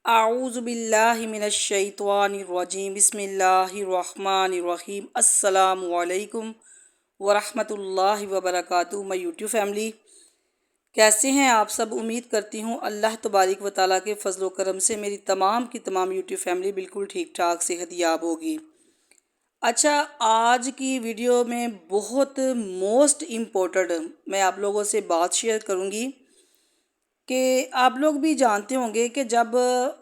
اعوذ باللہ من الشیطان الرجیم بسم اللہ الرحمن الرحیم السلام علیکم ورحمۃ اللہ وبرکاتہ. میں یوٹیوب فیملی کیسے ہیں آپ سب؟ امید کرتی ہوں اللہ تبارک و تعالیٰ کے فضل و کرم سے میری تمام کی تمام یوٹیوب فیملی بالکل ٹھیک ٹھاک صحت یاب ہوگی. اچھا، آج کی ویڈیو میں بہت موسٹ امپورٹنٹ میں آپ لوگوں سے بات شیئر کروں گی کہ آپ لوگ بھی جانتے ہوں گے کہ جب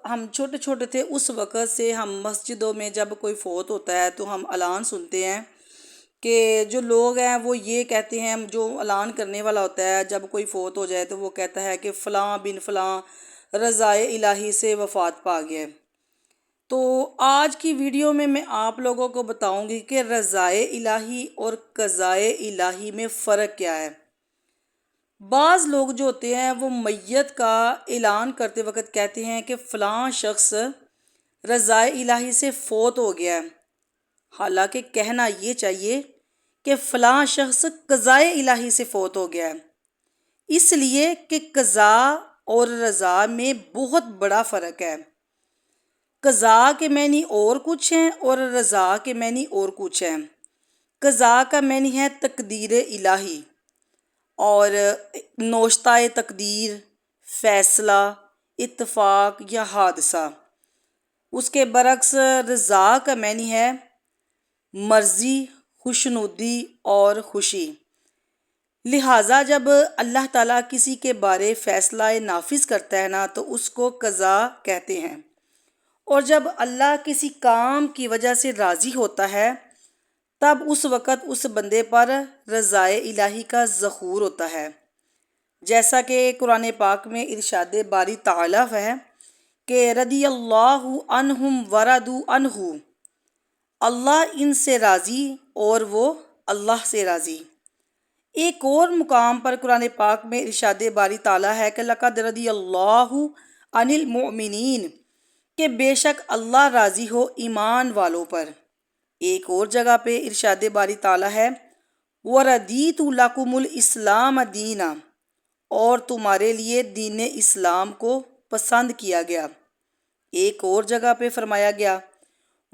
ہم چھوٹے چھوٹے تھے اس وقت سے ہم مسجدوں میں جب کوئی فوت ہوتا ہے تو ہم اعلان سنتے ہیں کہ جو لوگ ہیں وہ یہ کہتے ہیں، جو اعلان کرنے والا ہوتا ہے جب کوئی فوت ہو جائے تو وہ کہتا ہے کہ فلاں بن فلاں رضائے الہی سے وفات پا گیا ہے. تو آج کی ویڈیو میں آپ لوگوں کو بتاؤں گی کہ رضائے الہی اور قضائے الہی میں فرق کیا ہے. بعض لوگ جو ہوتے ہیں وہ میت کا اعلان کرتے وقت کہتے ہیں کہ فلاں شخص رضائے الہی سے فوت ہو گیا ہے، حالانکہ کہنا یہ چاہیے کہ فلاں شخص قضائے الہی سے فوت ہو گیا ہے، اس لیے کہ قضا اور رضا میں بہت بڑا فرق ہے. قضا کے معنی اور کچھ ہیں اور رضا کے معنی اور کچھ ہیں. قضا کا معنی ہے تقدیر الہی اور نوشتہ تقدیر، فیصلہ، اتفاق یا حادثہ. اس کے برعکس رضا کا معنی ہے مرضی، خوشنودی اور خوشی. لہٰذا جب اللہ تعالیٰ کسی کے بارے فیصلہ نافذ کرتا ہے نا تو اس کو قضا کہتے ہیں، اور جب اللہ کسی کام کی وجہ سے راضی ہوتا ہے تب اس وقت اس بندے پر رضائے الہی کا ظہور ہوتا ہے. جیسا کہ قرآن پاک میں ارشاد باری تعالیٰ ہے کہ رضی اللہ عنہم ورضوا عنہ، اللہ ان سے راضی اور وہ اللہ سے راضی. ایک اور مقام پر قرآن پاک میں ارشاد باری تعالیٰ ہے کہ لقد رضی اللہ عن المؤمنین، کہ بے شک اللہ راضی ہو ایمان والوں پر. ایک اور جگہ پہ ارشاد باری تعالیٰ ہے وَرَدِیتُ لَكُمُ الْإِسْلَامَ دِینًا، اور تمہارے لیے دین اسلام کو پسند کیا گیا. ایک اور جگہ پہ فرمایا گیا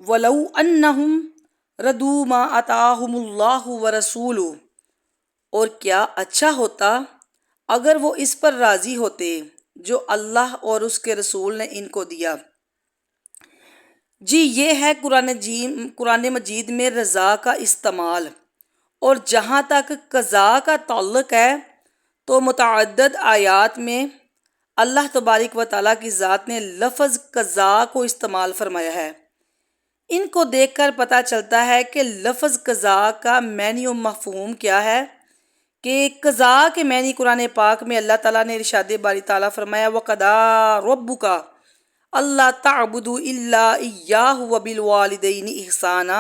وَلَوْ أَنَّهُمْ رَضُوا مَا آتَاهُمُ اللَّهُ وَرَسُولُهُ، اور کیا اچھا ہوتا اگر وہ اس پر راضی ہوتے جو اللہ اور اس کے رسول نے ان کو دیا. جی یہ ہے قرآن مجید میں رضا کا استعمال. اور جہاں تک قضا کا تعلق ہے تو متعدد آیات میں اللہ تبارک و تعالیٰ کی ذات نے لفظ قضا کو استعمال فرمایا ہے. ان کو دیکھ کر پتہ چلتا ہے کہ لفظ قضا کا معنی و مفہوم کیا ہے. کہ قضا کے معنی قرآن پاک میں اللہ تعالیٰ نے ارشاد باری تعالیٰ فرمایا وَقَضَىٰ رَبُّكَ اللہ تعبدوا الا ایاہ وبالوالدین احسانا،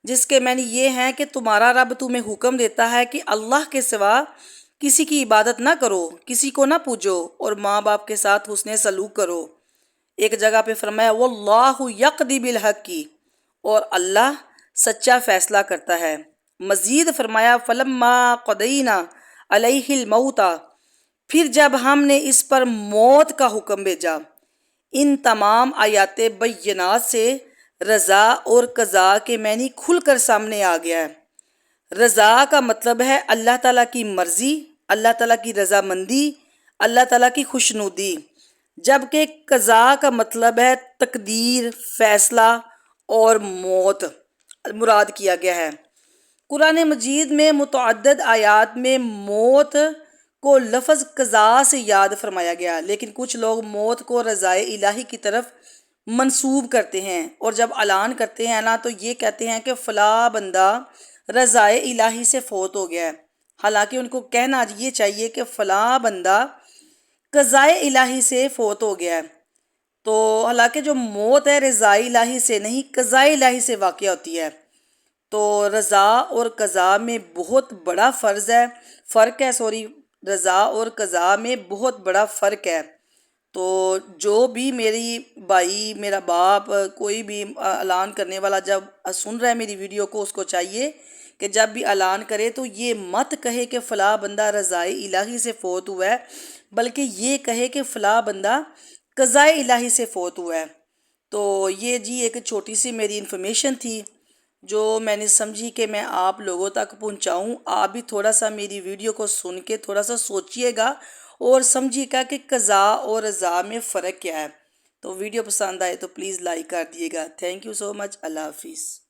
جس کے معنی یہ ہیں کہ تمہارا رب تمہیں حکم دیتا ہے کہ اللہ کے سوا کسی کی عبادت نہ کرو، کسی کو نہ پوجو، اور ماں باپ کے ساتھ حسن سلوک کرو. ایک جگہ پہ فرمایا واللہ یقضی بالحق، اور اللہ سچا فیصلہ کرتا ہے. مزید فرمایا فلما قضینا علیہ الموت، پھر جب ہم نے اس پر موت کا حکم بھیجا. ان تمام آیات بینات سے رضا اور قضا کے معنی کھل کر سامنے آ گیا ہے. رضا کا مطلب ہے اللہ تعالیٰ کی مرضی، اللہ تعالیٰ کی رضامندی، اللہ تعالیٰ کی خوشنودی، جبکہ قضا کا مطلب ہے تقدیر، فیصلہ اور موت مراد کیا گیا ہے. قرآن مجید میں متعدد آیات میں موت کو لفظ قضا سے یاد فرمایا گیا، لیکن کچھ لوگ موت کو رضائے الہی کی طرف منسوب کرتے ہیں، اور جب اعلان کرتے ہیں نا تو یہ کہتے ہیں کہ فلاں بندہ رضائے الہی سے فوت ہو گیا ہے، حالانکہ ان کو کہنا یہ چاہیے کہ فلاں بندہ قضائے الہی سے فوت ہو گیا ہے. تو حالانکہ جو موت ہے رضائے الہی سے نہیں، قضائے الہی سے واقع ہوتی ہے. تو رضا اور قضا میں بہت بڑا فرق ہے رضا اور قضا میں بہت بڑا فرق ہے. تو جو بھی میری بھائی، میرا باپ، کوئی بھی اعلان کرنے والا جب سن رہا ہے میری ویڈیو کو، اس کو چاہیے کہ جب بھی اعلان کرے تو یہ مت کہے کہ فلاں بندہ رضائے الہی سے فوت ہوا ہے، بلکہ یہ کہے کہ فلاں بندہ قضائے الہی سے فوت ہوا ہے۔ تو یہ جی ایک چھوٹی سی میری انفارمیشن تھی جو میں نے سمجھی کہ میں آپ لوگوں تک پہنچاؤں۔ آپ بھی تھوڑا سا میری ویڈیو کو سن کے تھوڑا سا سوچئے گا اور سمجھیے گا کہ قضا اور رضا میں فرق کیا ہے۔ تو ویڈیو پسند آئے تو پلیز لائک کر دیے گا۔ تھینک یو سو مچ۔ اللہ حافظ۔